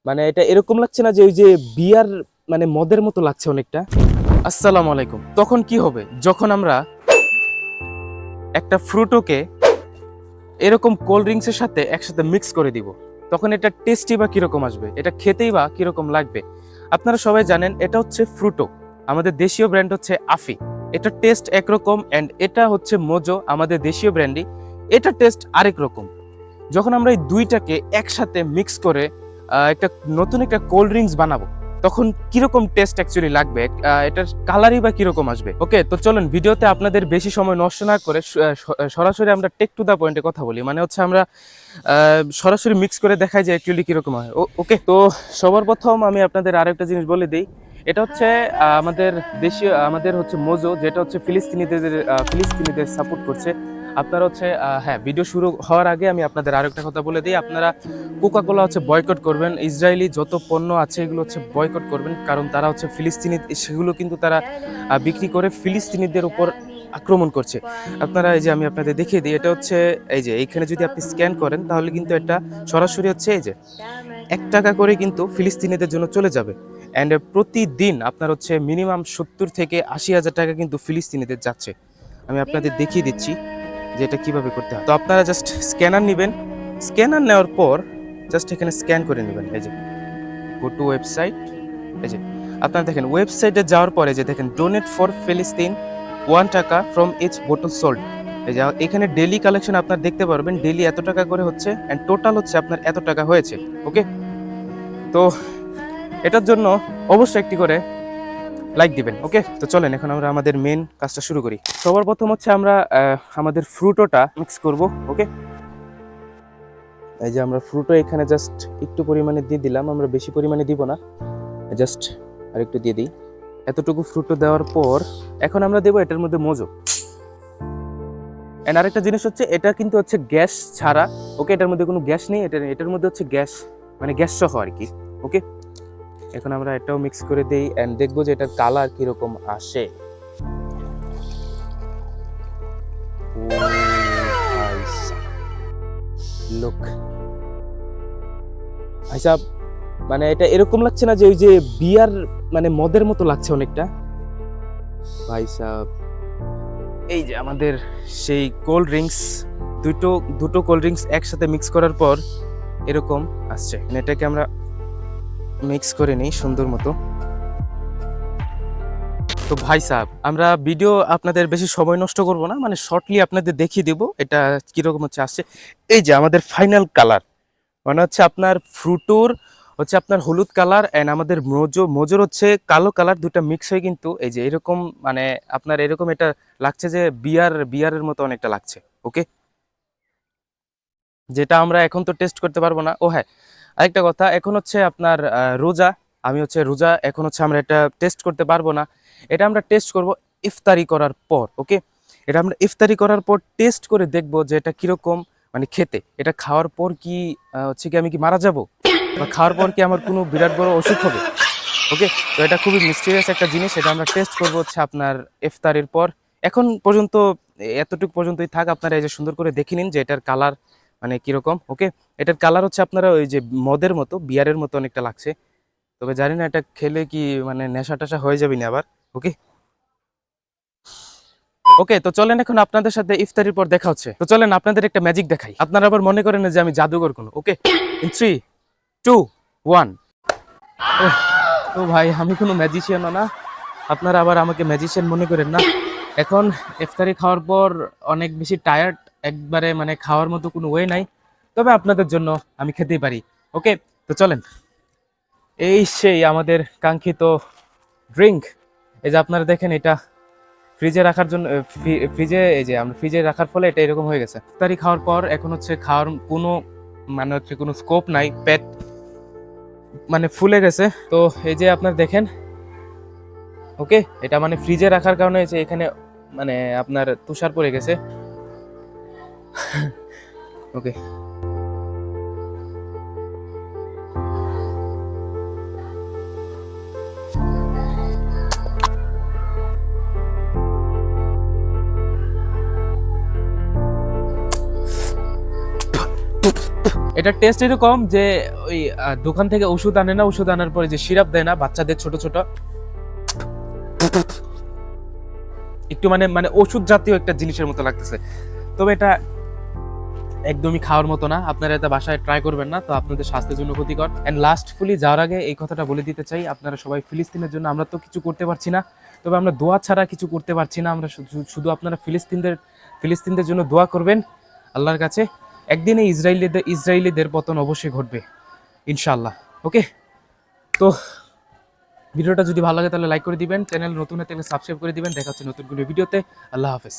মানে এটা এরকম লাগছে না যে ওই যে বিয়ার মানে মদের মতো লাগছে অনেকটা। আসসালামু আলাইকুম। তখন কি হবে যখন আমরা একটা ফ্রুটোকে এরকম কোল্ড ড্রিঙ্কসের সাথে একসাথে মিক্স করে দিব, তখন এটা টেস্টি বা কিরকম আসবে, এটা খেতেই বা কিরকম লাগবে। আপনারা সবাই জানেন এটা হচ্ছে ফ্রুটো, আমাদের দেশীয় ব্র্যান্ড হচ্ছে আফি। এটা টেস্ট একরকম অ্যান্ড এটা হচ্ছে মোজো, আমাদের দেশীয় ব্র্যান্ডই, এটা টেস্ট আরেক রকম। যখন আমরা এই দুইটাকে একসাথে মিক্স করে একটা নতুন একটা কোল্ড ড্রিঙ্কস বানাবো, তখন কিরকম টেস্ট অ্যাকচুয়ালি লাগবে, এটার কালারই বা কিরকম আসবে। ওকে, তো চলুন ভিডিওতে আপনাদের বেশি সময় নষ্ট না করে সরাসরি আমরা টেক টু দা পয়েন্টে কথা বলি। মানে হচ্ছে আমরা সরাসরি মিক্স করে দেখাই যে অ্যাকচুয়ালি কিরকম হয়। ওকে, তো সবার প্রথম আমি আপনাদের আরো একটা জিনিস বলে দিই। এটা হচ্ছে আমাদের দেশীয়, আমাদের হচ্ছে মোজো, যেটা হচ্ছে ফিলিস্তিনিদের সাপোর্ট করছে। আপনারা হচ্ছে হ্যাঁ, ভিডিও শুরু হওয়ার আগে আমি আপনাদের আরেকটা কথা বলে দিই। আপনারা কোকা কোলা হচ্ছে বয়কট করবেন, ইসরায়েলি যত পণ্য আছে এগুলো হচ্ছে বয়কট করবেন, কারণ তারা হচ্ছে ফিলিস্তিনি, সেগুলো কিন্তু তারা বিক্রি করে ফিলিস্তিনিদের উপর আক্রমণ করছে। আপনারা এই যে আমি আপনাদের দেখিয়ে দিই, এটা হচ্ছে এই যে এইখানে যদি আপনি স্ক্যান করেন তাহলে কিন্তু এটা সরাসরি হচ্ছে এই যে 1 টাকা করে কিন্তু ফিলিস্তিনিদের জন্য চলে যাবে। অ্যান্ড প্রতিদিন আপনার হচ্ছে মিনিমাম 70 থেকে 80 হাজার টাকা কিন্তু ফিলিস্তিনিদের যাচ্ছে। আমি আপনাদের দেখিয়ে দিচ্ছি যে এটা কিভাবে করতে হয়। তো আপনারা জাস্ট স্ক্যানার নেবেন, স্ক্যানার নেওয়ার পর জাস্ট এখানে স্ক্যান করে নেবেন। এই যে গো টু ওয়েবসাইট, এই যে আপনারা দেখেন ওয়েবসাইটে যাওয়ার পরে যে দেখেন ডোনেট ফর ফিলিস্তিন 1 টাকা ফ্রম ইচ বোটল সোল্ড। এই যে এখানে ডেলি কালেকশন আপনারা দেখতে পারবেন, ডেলি এত টাকা করে হচ্ছে অ্যান্ড টোটাল হচ্ছে আপনার এত টাকা হয়েছে। ওকে, তো এটার জন্য অবশ্যই একটি করে লাইক দিবেন। ওকে, তো চলেন এখন আমরা আমাদের মেন কাজটা শুরু করি। সবার প্রথম হচ্ছে আমরা আমাদের ফ্রুটোটা মিক্স করব। ওকে, এই যে আমরা ফ্রুটো এখানে জাস্ট একটু পরিমাণে দিয়ে দিলাম, আমরা বেশি পরিমাণে দিব না, জাস্ট আর একটু দিয়ে দিই। এতটুকু ফ্রুটো দেওয়ার পর এখন আমরা দেবো এটার মধ্যে মোজো। এন্ড আরেকটা জিনিস হচ্ছে এটা কিন্তু হচ্ছে গ্যাস ছাড়া। ওকে, এটার মধ্যে কোনো গ্যাস নেই, এটার মধ্যে হচ্ছে গ্যাস, মানে গ্যাস সহ আর কি। ওকে, এখন আমরা এটাও মিক্স করে দিই এন্ড দেখবো যে এটার কালার কিরকম আসে। লুক ভাই সাহেব, মানে এটা এরকম লাগছে না যে ওই যে বিয়ার মানে মদের মতো লাগছে অনেকটা ভাই সাহেব। এই যে আমাদের সেই কোল্ড ড্রিঙ্কস, দুটো দুটো কোল্ড ড্রিঙ্কস একসাথে মিক্স করার পর এরকম আসছে। এটাকে আমরা মিক্স করে নিই সুন্দর মতো। তো ভাই সাহেব, আমরা ভিডিও আপনাদের বেশি সময় নষ্ট করব না, মানে শর্টলি আপনাদের দেখিয়ে দেব এটা কিরকম হচ্ছে আসছে। এই যে আমাদের ফাইনাল কালার, মানে হচ্ছে আপনার ফ্রুটোর হচ্ছে আপনার হলুদ কালার এন্ড আমাদের মোজোর হচ্ছে কালো কালার, দুটো মিক্স হয়ে কিন্তু এই যে এরকম, মানে আপনার এরকম এটা লাগছে যে বিয়ারের মতো অনেকটা লাগছে। ওকে, যেটা আমরা এখন তো টেস্ট করতে পারবো না। ও হ্যাঁ, আরেকটা কথা, এখন হচ্ছে আপনার রোজা, আমি হচ্ছে রোজা, এখন হচ্ছে আমরা এটা টেস্ট করতে পারবো না। এটা আমরা টেস্ট করব ইফতারি করার পর। ওকে, এটা আমরা ইফতারি করার পর টেস্ট করে দেখবো যে এটা কিরকম মানে খেতে। এটা খাওয়ার পর কি হচ্ছে কি আমি কি মারা যাব, বা খাওয়ার পর কি আমার কোনো বিরাট বড় অসুখ হবে। ওকে, তো এটা খুবই মিস্টিরিয়াস একটা জিনিস, এটা আমরা টেস্ট করবো হচ্ছে আপনার ইফতারির পর। এখন পর্যন্ত এতটুকু পর্যন্তই থাক, আপনারা এই যে সুন্দর করে দেখে নিন যে এটার কালার মানে কিরকম। ওকে, এটার কালার হচ্ছে আপনারা ওই যে মদের মতো, বিয়ারের মতো অনেকটা লাগছে। তবে জানি না এটা খেলে কি মানে নেশা টেশা হয়ে যাবে না আবার। ওকে, ওকে, তো চলেন এখন আপনাদের সাথে ইফতারির পর দেখা হচ্ছে। তো চলেন আপনাদের একটা ম্যাজিক দেখাই, আপনারা আবার মনে করেন না যে আমি জাদুঘর কোনো। ওকে, ইন 3, 2, 1। তো ভাই আমি কোনো ম্যাজিশিয়ানও না, আপনারা আবার আমাকে ম্যাজিশিয়ান মনে করেন না। এখন ইফতারি খাওয়ার পর অনেক বেশি টায়ার্ড, একবারে মানে খাওয়ার মতো কোনো ওয়ে নাই, তবে আপনাদের জন্য আমি খেতেই পারি। ওকে, তো চলেন, এই সেই আমাদের কাঙ্ক্ষিত ড্রিঙ্ক। এই যে আপনারা দেখেন এটা ফ্রিজে রাখার জন্য, ফ্রিজে এই যে আমরা ফ্রিজে রাখার ফলে এটা এরকম হয়ে গেছে। ইফতারি খাওয়ার পর এখন হচ্ছে খাওয়ার কোনো মানে হচ্ছে কোনো স্কোপ নাই, পেট মানে ফুলে গেছে। তো এই যে আপনার দেখেন, ওকে, এটা মানে ফ্রিজে রাখার কারণে যে এখানে মানে আপনার তুষার পড়ে গেছে। ওকে, এটা টেস্ট এরকম যে ওই দোকান থেকে ওষুধ আনে না, ওষুধ আনার পরে যে সিরাপ দেয় না বাচ্চাদের ছোট ছোট, একটু মানে মানে ওষুধ জাতীয় একটা জিনিসের মতো লাগতেছে। তবে এটা একদমই খাওয়ার মতো না, আপনারা এটা বাসায় ট্রাই করবেন না, তো আপনাদের স্বাস্থ্যের জন্য ক্ষতিকর। এন্ড লাস্টফুলি যাওয়ার আগে এই কথাটা বলে দিতে চাই, আপনারা সবাই ফিলিস্তিনের জন্য, আমরা তো কিছু করতে পারছি না, তবে আমরা দোয়া ছাড়া কিছু করতে পারছি না। আমরা শুধু আপনারা ফিলিস্তিনদের জন্য দোয়া করবেন আল্লাহর কাছে। একদিনে ইসরায়েলিদের পতন অবশ্যই ঘটবে ইনশাআল্লাহ। ওকে, তো ভিডিওটা যদি ভালো লাগে তাহলে লাইক করে দিবেন, চ্যানেল নতুন হলে সাবস্ক্রাইব করে দিবেন। দেখা হচ্ছে নতুন কোনো ভিডিওতে। আল্লাহ হাফেজ।